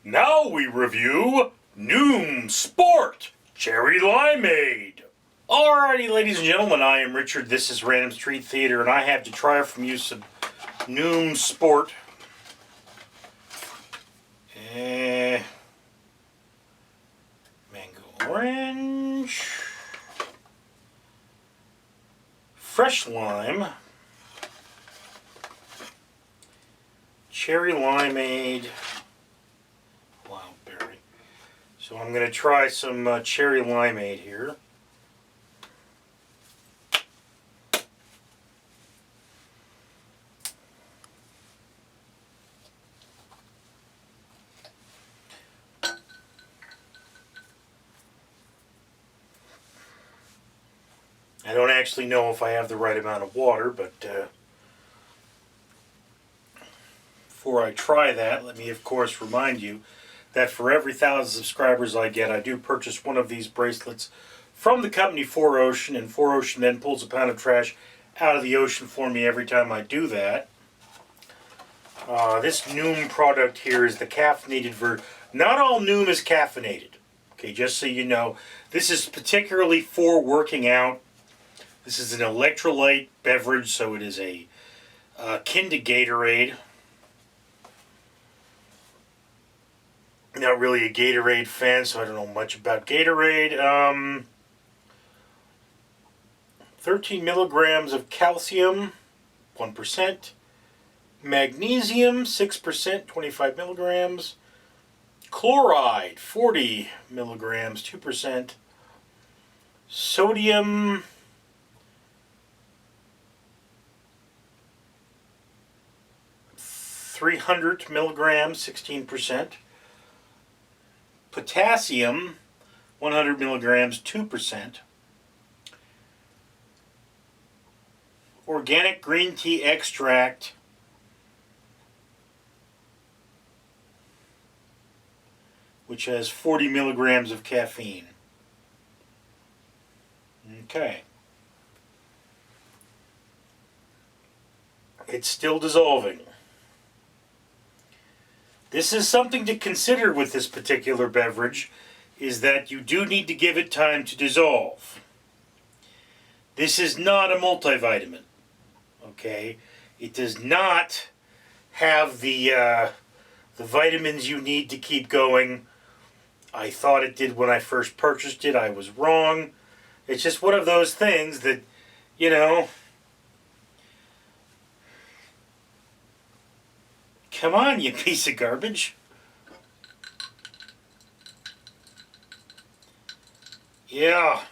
Now we review Nuun Sport Cherry Limeade. Alrighty, ladies and gentlemen, I am Richard. This is Random Street Theater, and I have to try from you some Nuun Sport. Mango orange. Fresh lime. Cherry limeade. Wildberry. So I'm going to try some cherry limeade here. I don't actually know if I have the right amount of water, but before I try that, let me of course remind you that for every 1,000 subscribers I get, I do purchase one of these bracelets from the company 4Ocean, and 4Ocean then pulls a pound of trash out of the ocean for me every time I do that. This Nuun product here is the caffeinated version. Not all Nuun is caffeinated. Okay, just so you know. This is particularly for working out. This is an electrolyte beverage, so it is a akin to Gatorade. Not really a Gatorade fan, so I don't know much about Gatorade. 13 milligrams of calcium, 1%. Magnesium, 6%, 25 milligrams. Chloride, 40 milligrams, 2%. Sodium, 300 milligrams, 16%. Potassium, 100 milligrams, 2%. Organic green tea extract, which has 40 milligrams of caffeine. Okay. It's still dissolving. This is something to consider with this particular beverage, is that you do need to give it time to dissolve. This is not a multivitamin, okay? It does not have the vitamins you need to keep going. I thought it did when I first purchased it. I was wrong. It's just one of those things that, you know, come on, you piece of garbage. Yeah.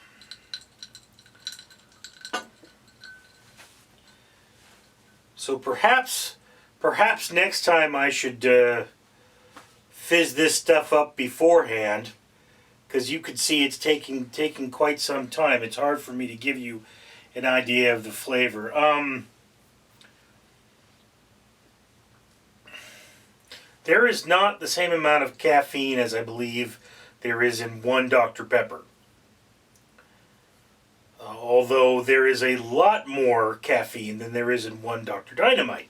So perhaps next time I should fizz this stuff up beforehand, because you could see it's taking quite some time. It's hard for me to give you an idea of the flavor. There is not the same amount of caffeine as I believe there is in one Dr. Pepper. Although there is a lot more caffeine than there is in one Dr. Dynamite.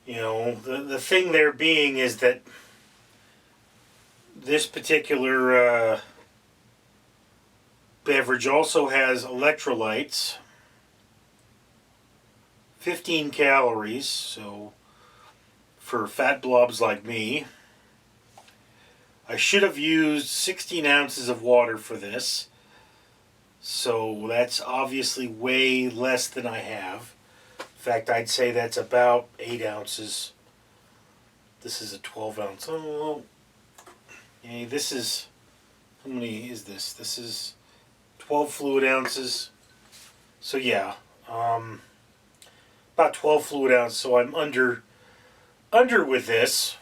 You know, the thing there being is that this particular beverage also has electrolytes, 15 calories, so for fat blobs like me. I should have used 16 ounces of water for this, so that's obviously way less than I have. In fact, I'd say that's about 8 ounces. This is a 12 ounce. Oh, okay, this is, how many is this? This is 12 fluid ounces. So yeah, about 12 fluid ounces, so I'm under with this.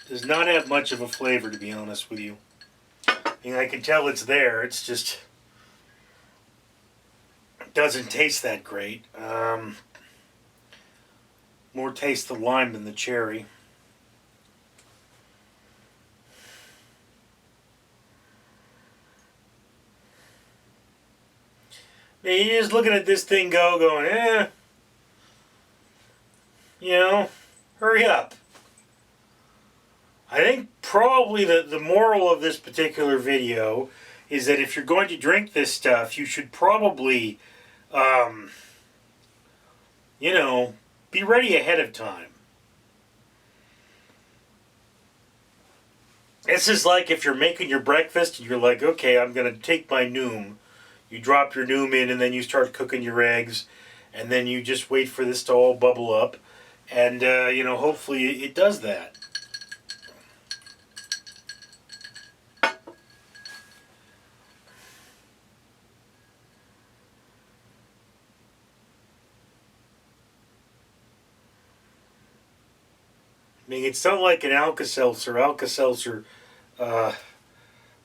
Does not have much of a flavor, to be honest with you. I mean, I can tell it's there, it's just doesn't taste that great. More taste the lime than the cherry. And you're just looking at this thing going, hurry up. I think probably the moral of this particular video is that if you're going to drink this stuff, you should probably, be ready ahead of time. This is like if you're making your breakfast and you're like, okay, I'm going to take my Nuun. You drop your Nuun in and then you start cooking your eggs. And then you just wait for this to all bubble up. And, hopefully it does that. I mean, it's not like an Alka-Seltzer. Alka-Seltzer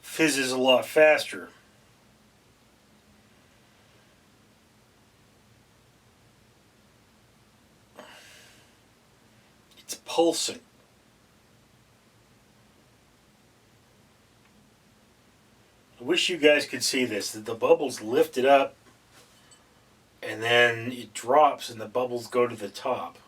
fizzes a lot faster. It's pulsing. I wish you guys could see this. That the bubbles lift it up and then it drops and the bubbles go to the top.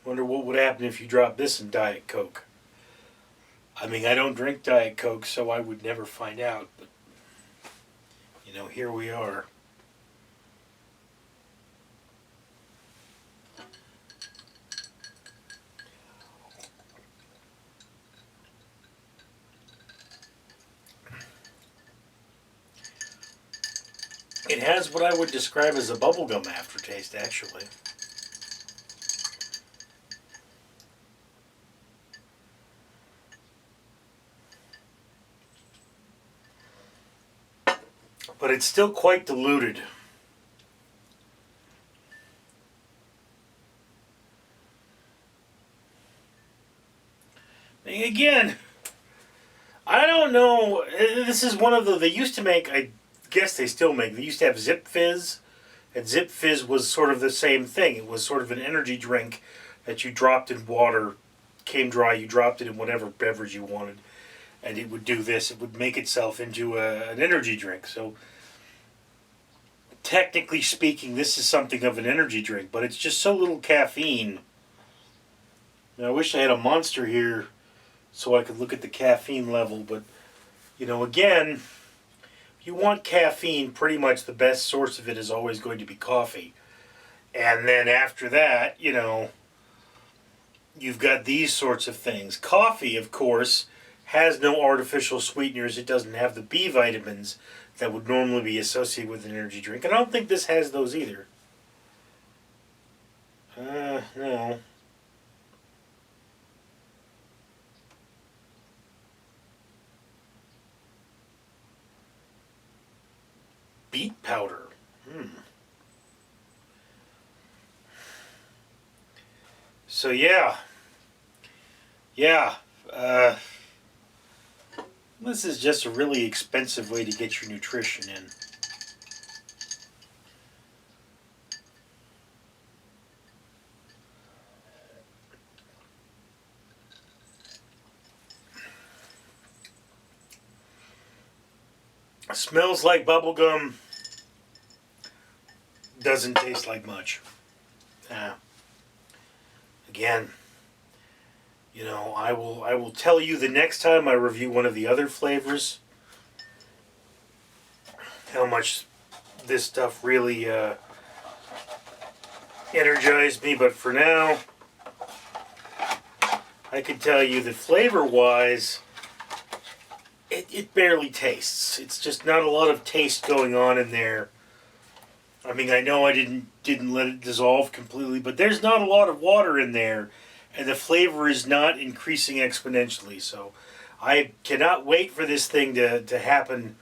Wonder what would happen if you drop this in Diet Coke. I mean, I don't drink Diet Coke, so I would never find out. But, here we are. It has what I would describe as a bubblegum aftertaste, actually. But it's still quite diluted. And again, I don't know. This is one of they used to make, I guess they still make, they used to have Zip Fizz. And Zip Fizz was sort of the same thing. It was sort of an energy drink that you dropped in water, came dry, you dropped it in whatever beverage you wanted. And it would do this. It would make itself into an energy drink. So, technically speaking, this is something of an energy drink, but it's just so little caffeine. Now, I wish I had a Monster here so I could look at the caffeine level, but, again, if you want caffeine, pretty much the best source of it is always going to be coffee. And then after that, you've got these sorts of things. Coffee, of course, has no artificial sweeteners. It doesn't have the B vitamins that would normally be associated with an energy drink. And I don't think this has those either. No. Beet powder. So yeah. This is just a really expensive way to get your nutrition in. It smells like bubblegum. Doesn't taste like much. Again, I will tell you the next time I review one of the other flavors how much this stuff really energized me. But for now, I can tell you that flavor-wise, it barely tastes. It's just not a lot of taste going on in there. I mean, I know I didn't let it dissolve completely, but there's not a lot of water in there, and the flavor is not increasing exponentially. So I cannot wait for this thing to happen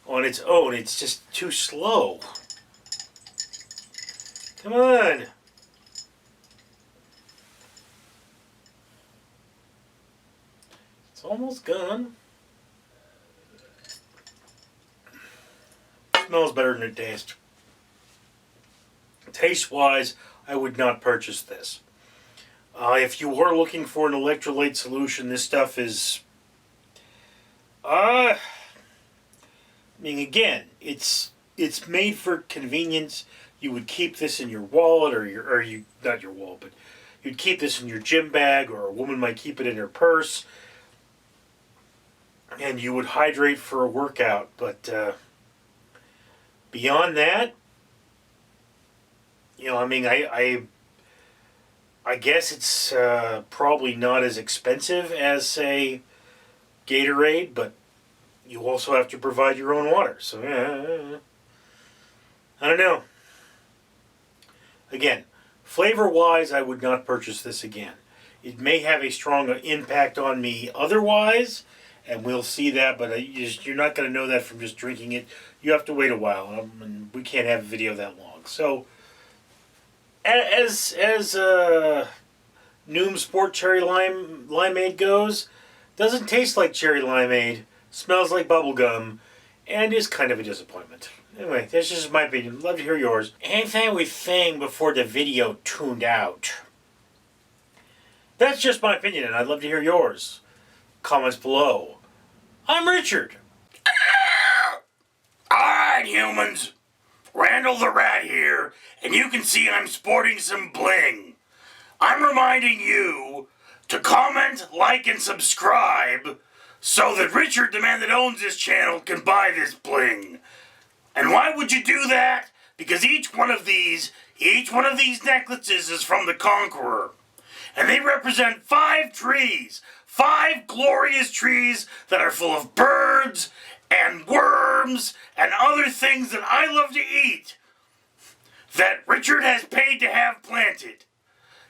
on its own. It's just too slow. Come on. It's almost gone. Smells better than it tastes. Taste-wise, I would not purchase this. If you are looking for an electrolyte solution, this stuff is, I mean, again, it's made for convenience. You would keep this in your wallet, or you, not your wallet, but you'd keep this in your gym bag, or a woman might keep it in her purse, and you would hydrate for a workout. But beyond that, I mean, I guess it's probably not as expensive as, say, Gatorade, but you also have to provide your own water. So, yeah, I don't know. Again, flavor-wise, I would not purchase this again. It may have a strong impact on me otherwise, and we'll see that, but you're not going to know that from just drinking it. You have to wait a while, and we can't have a video that long. So, as Nuun Sport Cherry Limeade goes, doesn't taste like cherry limeade, smells like bubblegum, and is kind of a disappointment. Anyway, that's just my opinion. Love to hear yours. Anything we think before the video tuned out. That's just my opinion, and I'd love to hear yours. Comments below. I'm Richard. Alright, humans. Randall the Rat here, and you can see I'm sporting some bling. I'm reminding you to comment, like, and subscribe so that Richard, the man that owns this channel, can buy this bling. And why would you do that? Because each one of these necklaces is from the Conqueror. And they represent 5 trees. 5 glorious trees that are full of birds and worms and other things that I love to eat. That Richard has paid to have planted.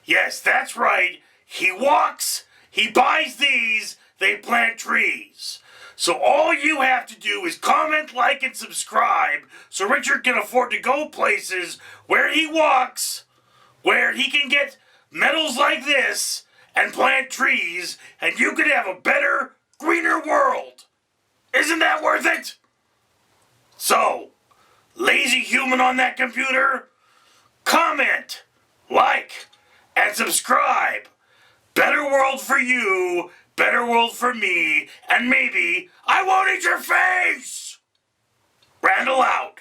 Yes, that's right. He walks, he buys these, they plant trees. So all you have to do is comment, like, and subscribe so Richard can afford to go places where he walks, where he can get medals like this and plant trees, and you could have a better, greener world. Isn't that worth it? So, lazy human on that computer, comment, like, and subscribe. Better world for you, better world for me, and maybe I won't eat your face! Randall out.